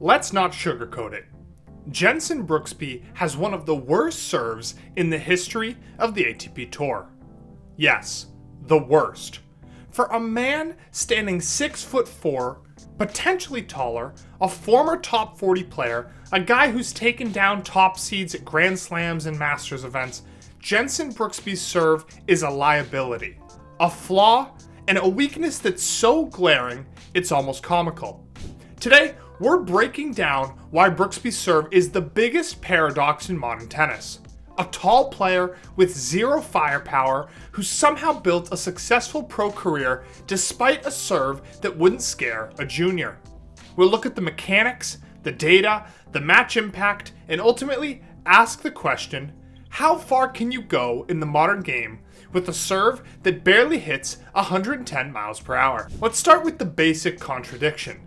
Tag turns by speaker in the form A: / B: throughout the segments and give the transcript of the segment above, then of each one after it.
A: Let's not sugarcoat it. Jenson Brooksby has one of the worst serves in the history of the ATP Tour. Yes, the worst. For a man standing 6'4", potentially taller, a former top 40 player, a guy who's taken down top seeds at Grand Slams and Masters events, Jenson Brooksby's serve is a liability, a flaw, and a weakness that's so glaring it's almost comical. Today, we're breaking down why Brooksby's serve is the biggest paradox in modern tennis. A tall player with zero firepower who somehow built a successful pro career despite a serve that wouldn't scare a junior. We'll look at the mechanics, the data, the match impact, and ultimately ask the question, how far can you go in the modern game with a serve that barely hits 110 miles per hour? Let's start with the basic contradiction.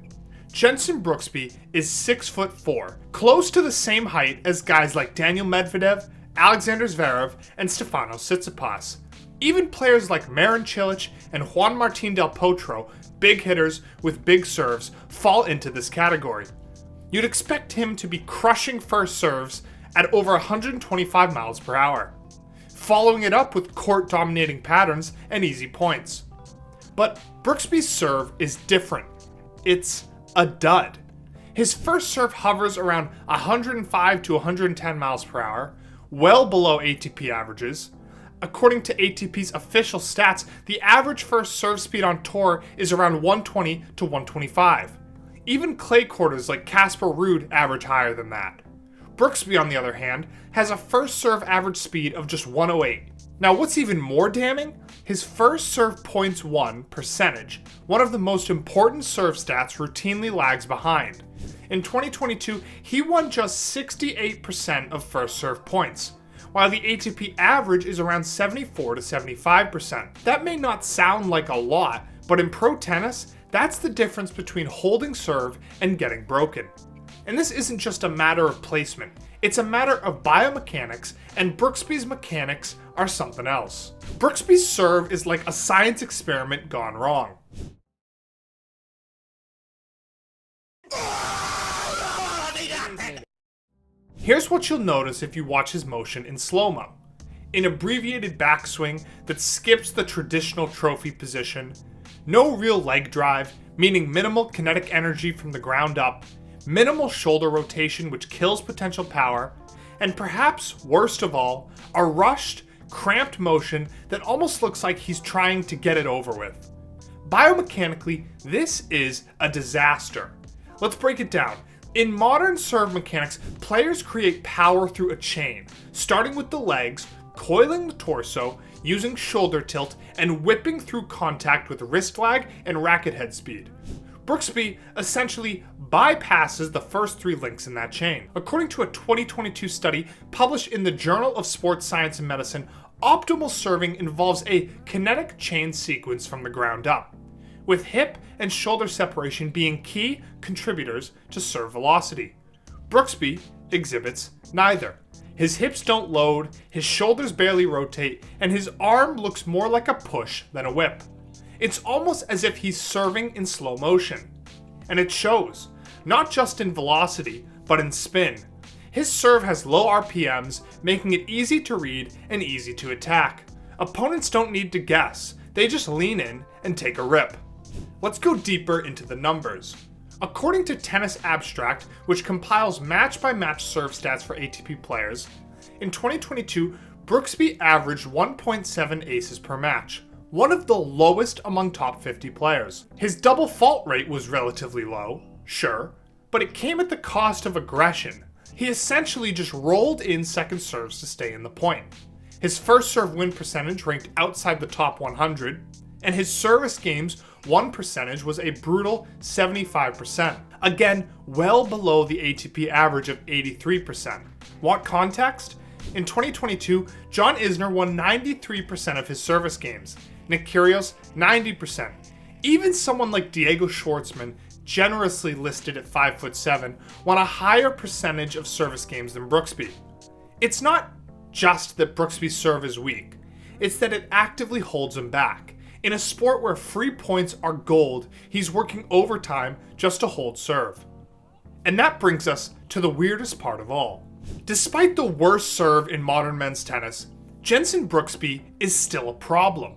A: Jenson Brooksby is 6'4", close to the same height as guys like Daniil Medvedev, Alexander Zverev, and Stefanos Tsitsipas. Even players like Marin Cilic and Juan Martín del Potro, big hitters with big serves, fall into this category. You'd expect him to be crushing first serves at over 125 miles per hour, following it up with court-dominating patterns and easy points. But Brooksby's serve is different. It's a dud. His first serve hovers around 105 to 110 miles per hour, well below ATP averages. According to ATP's official stats, the average first serve speed on tour is around 120 to 125. Even clay courters like Casper Ruud average higher than that. Brooksby, on the other hand, has a first serve average speed of just 108. Now, what's even more damning? His first serve points won percentage, one of the most important serve stats, routinely lags behind. In 2022, he won just 68% of first serve points, while the ATP average is around 74 to 75%. That may not sound like a lot, but in pro tennis, that's the difference between holding serve and getting broken. And this isn't just a matter of placement, it's a matter of biomechanics, and Brooksby's mechanics are something else. Brooksby's serve is like a science experiment gone wrong. Here's what you'll notice if you watch his motion in slow-mo. An abbreviated backswing that skips the traditional trophy position, no real leg drive, meaning minimal kinetic energy from the ground up, minimal shoulder rotation which kills potential power, and perhaps worst of all, a rushed, cramped motion that almost looks like he's trying to get it over with. Biomechanically, this is a disaster. Let's break it down. In modern serve mechanics, players create power through a chain, starting with the legs, coiling the torso, using shoulder tilt, and whipping through contact with wrist lag and racket head speed. Brooksby essentially bypasses the first three links in that chain. According to a 2022 study published in the Journal of Sports Science and Medicine, optimal serving involves a kinetic chain sequence from the ground up, with hip and shoulder separation being key contributors to serve velocity. Brooksby exhibits neither. His hips don't load, his shoulders barely rotate, and his arm looks more like a push than a whip. It's almost as if he's serving in slow motion. And it shows, not just in velocity, but in spin. His serve has low RPMs, making it easy to read and easy to attack. Opponents don't need to guess, they just lean in and take a rip. Let's go deeper into the numbers. According to Tennis Abstract, which compiles match-by-match serve stats for ATP players, in 2022, Brooksby averaged 1.7 aces per match, one of the lowest among top 50 players. His double fault rate was relatively low, sure, but it came at the cost of aggression. He essentially just rolled in second serves to stay in the point. His first serve win percentage ranked outside the top 100, and his service games won percentage was a brutal 75%. Again, well below the ATP average of 83%. Want context? In 2022, John Isner won 93% of his service games, Nick Kyrgios 90%. Even someone like Diego Schwartzman, generously listed at 5'7", won a higher percentage of service games than Brooksby. It's not just that Brooksby's serve is weak, it's that it actively holds him back. In a sport where free points are gold, he's working overtime just to hold serve. And that brings us to the weirdest part of all. Despite the worst serve in modern men's tennis, Jenson Brooksby is still a problem.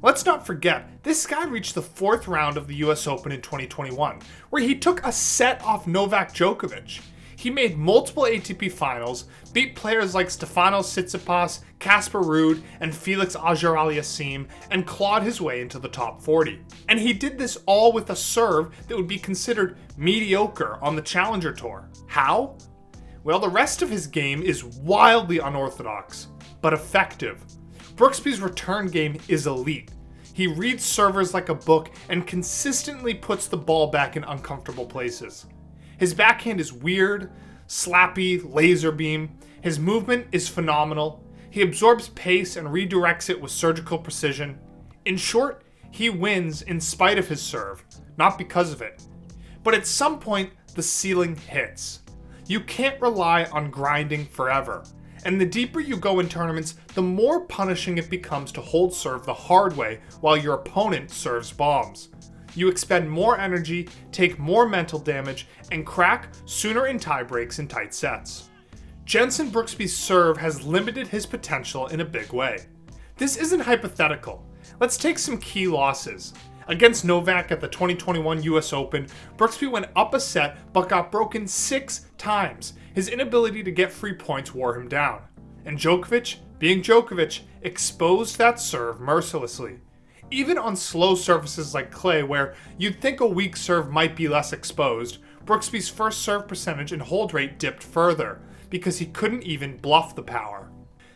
A: Let's not forget, this guy reached the 4th round of the US Open in 2021, where he took a set off Novak Djokovic. He made multiple ATP finals, beat players like Stefanos Tsitsipas, Casper Ruud, and Felix Auger-Aliassime, and clawed his way into the top 40. And he did this all with a serve that would be considered mediocre on the Challenger Tour. How? Well, the rest of his game is wildly unorthodox, but effective. Brooksby's return game is elite. He reads servers like a book and consistently puts the ball back in uncomfortable places. His backhand is weird, slappy, laser beam. His movement is phenomenal. He absorbs pace and redirects it with surgical precision. In short, he wins in spite of his serve, not because of it. But at some point, the ceiling hits. You can't rely on grinding forever. And the deeper you go in tournaments, the more punishing it becomes to hold serve the hard way while your opponent serves bombs. You expend more energy, take more mental damage, and crack sooner in tiebreaks and tight sets. Jenson Brooksby's serve has limited his potential in a big way. This isn't hypothetical. Let's take some key losses. Against Novak at the 2021 US Open, Brooksby went up a set but got broken 6 times. His inability to get free points wore him down. And Djokovic, being Djokovic, exposed that serve mercilessly. Even on slow surfaces like clay, where you'd think a weak serve might be less exposed, Brooksby's first serve percentage and hold rate dipped further, because he couldn't even bluff the power.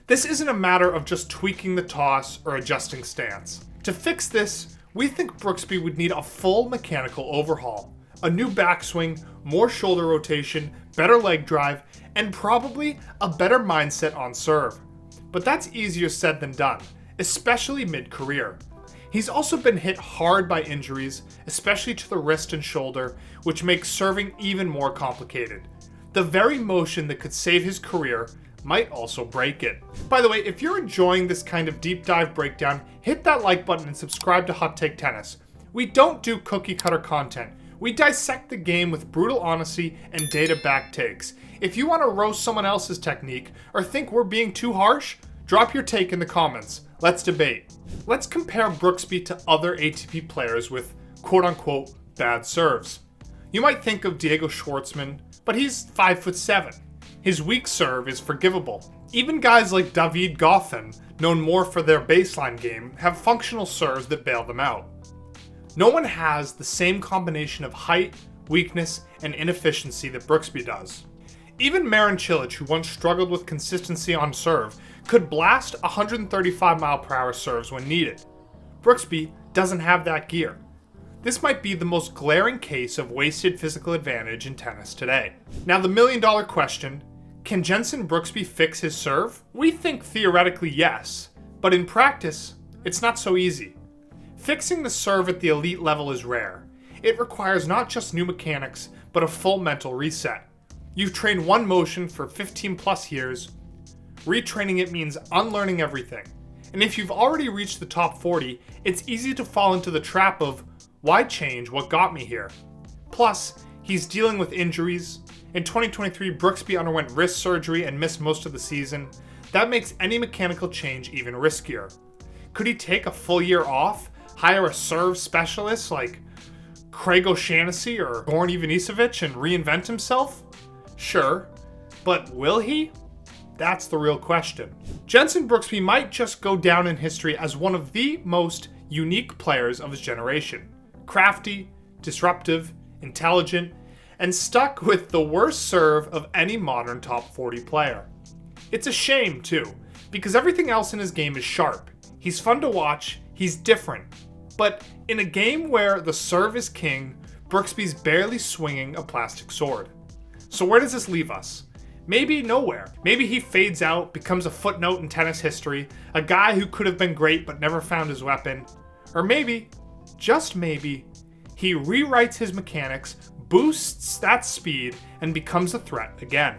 A: This isn't a matter of just tweaking the toss or adjusting stance. To fix this, we think Brooksby would need a full mechanical overhaul. A new backswing, more shoulder rotation, better leg drive, and probably a better mindset on serve. But that's easier said than done, especially mid-career. He's also been hit hard by injuries, especially to the wrist and shoulder, which makes serving even more complicated. The very motion that could save his career might also break it. By the way, if you're enjoying this kind of deep dive breakdown, hit that like button and subscribe to Hot Take Tennis. We don't do cookie cutter content. We dissect the game with brutal honesty and data-backed takes. If you want to roast someone else's technique or think we're being too harsh, drop your take in the comments. Let's debate. Let's compare Brooksby to other ATP players with quote-unquote bad serves. You might think of Diego Schwartzman, but he's 5'7". His weak serve is forgivable. Even guys like David Goffin, known more for their baseline game, have functional serves that bail them out. No one has the same combination of height, weakness, and inefficiency that Brooksby does. Even Marin Cilic, who once struggled with consistency on serve, could blast 135-mile-per-hour serves when needed. Brooksby doesn't have that gear. This might be the most glaring case of wasted physical advantage in tennis today. Now, the million-dollar question: can Jenson Brooksby fix his serve? We think theoretically yes, but in practice, it's not so easy. Fixing the serve at the elite level is rare. It requires not just new mechanics, but a full mental reset. You've trained one motion for 15 plus years. Retraining it means unlearning everything. And if you've already reached the top 40, it's easy to fall into the trap of, why change what got me here? Plus, he's dealing with injuries. In 2023, Brooksby underwent wrist surgery and missed most of the season. That makes any mechanical change even riskier. Could he take a full year off, hire a serve specialist like Craig O'Shaughnessy or Goran Ivanisevic and reinvent himself? Sure, but will he? That's the real question. Jenson Brooksby might just go down in history as one of the most unique players of his generation. Crafty, disruptive, intelligent, and stuck with the worst serve of any modern top 40 player. It's a shame, too, because everything else in his game is sharp. He's fun to watch, he's different. But in a game where the serve is king, Brooksby's barely swinging a plastic sword. So where does this leave us? Maybe nowhere. Maybe he fades out, becomes a footnote in tennis history, a guy who could have been great but never found his weapon. Or maybe, just maybe, he rewrites his mechanics, boosts that speed, and becomes a threat again.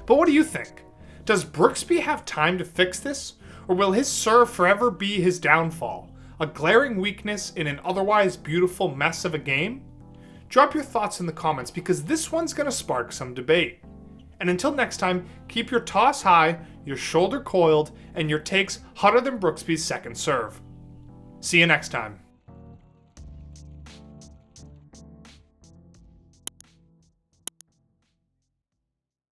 A: But what do you think? Does Brooksby have time to fix this? Or will his serve forever be his downfall? A glaring weakness in an otherwise beautiful mess of a game? Drop your thoughts in the comments because this one's going to spark some debate. And until next time, keep your toss high, your shoulder coiled, and your takes hotter than Brooksby's second serve. See you next time.